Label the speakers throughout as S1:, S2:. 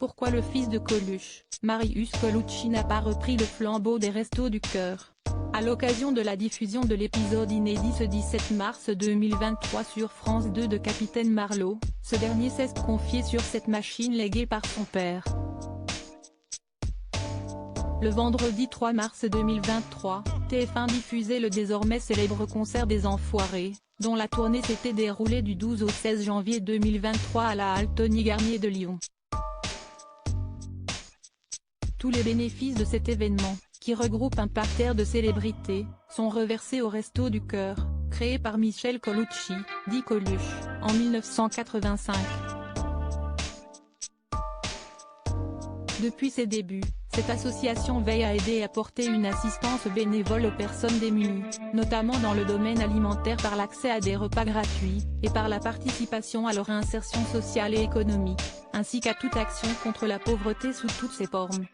S1: pourquoi le fils de Coluche, Marius Colucci n'a pas repris le flambeau des Restos du Cœur. À l'occasion de la diffusion de l'épisode inédit ce 17 mars 2023 sur France 2 de Capitaine Marlowe, ce dernier s'est confié sur cette machine léguée par son père. Le vendredi 3 mars 2023, TF1 diffusait le désormais célèbre concert des Enfoirés, dont la tournée s'était déroulée du 12 au 16 janvier 2023 à la halle Tony Garnier de Lyon. Tous les bénéfices de cet événement, qui regroupe un parterre de célébrités, sont reversés au Restos du Cœur, créé par Michel Colucci, dit Coluche, en 1985. Depuis ses débuts, cette association veille à aider et apporter une assistance bénévole aux personnes démunies, notamment dans le domaine alimentaire par l'accès à des repas gratuits, et par la participation à leur insertion sociale et économique, ainsi qu'à toute action contre la pauvreté sous toutes ses formes.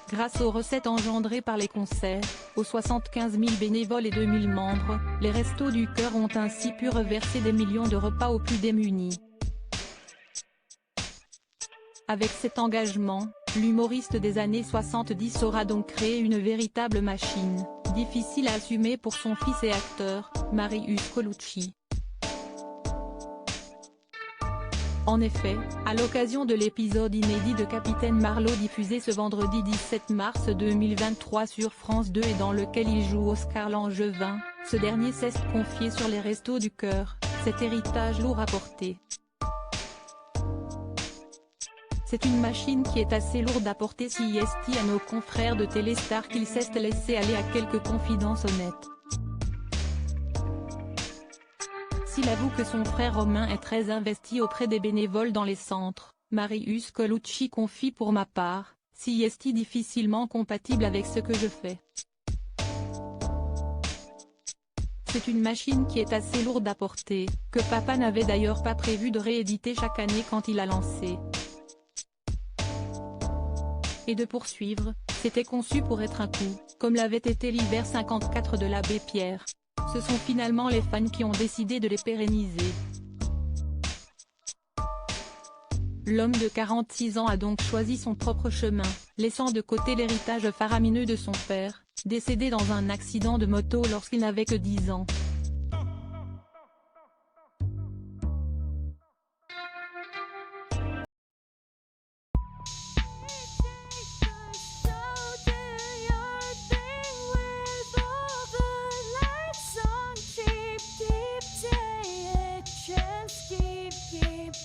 S1: Grâce aux recettes engendrées par les concerts, aux 75 000 bénévoles et 2 000 membres, les Restos du Cœur ont ainsi pu reverser des millions de repas aux plus démunis. Avec cet engagement, l'humoriste des années 70 aura donc créé une véritable machine, difficile à assumer pour son fils et acteur, Marius Colucci. En effet, à l'occasion de l'épisode inédit de Capitaine Marlowe diffusé ce vendredi 17 mars 2023 sur France 2 et dans lequel il joue Oscar Langevin, ce dernier s'est confié sur les Restos du Cœur, cet héritage lourd à porter. C'est une machine qui est assez lourde à porter, si à nos confrères de Téléstar qu'il s'est laissé aller à quelques confidences honnêtes. S'il avoue que son frère Romain est très investi auprès des bénévoles dans les centres, Marius Colucci confie: pour ma part, si est difficilement compatible avec ce que je fais. C'est une machine qui est assez lourde à porter, que papa n'avait d'ailleurs pas prévu de rééditer chaque année quand il a lancé. Et de poursuivre, c'était conçu pour être un coup, comme l'avait été l'hiver 54 de l'abbé Pierre. Ce sont finalement les fans qui ont décidé de les pérenniser. L'homme de 46 ans a donc choisi son propre chemin, laissant de côté l'héritage faramineux de son père, décédé dans un accident de moto lorsqu'il n'avait que 10 ans.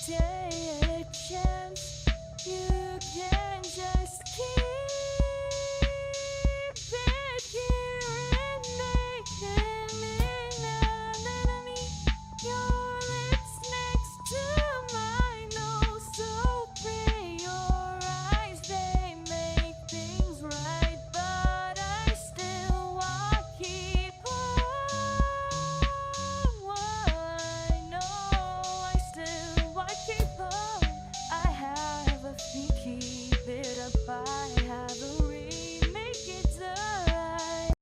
S2: Take a chance, you can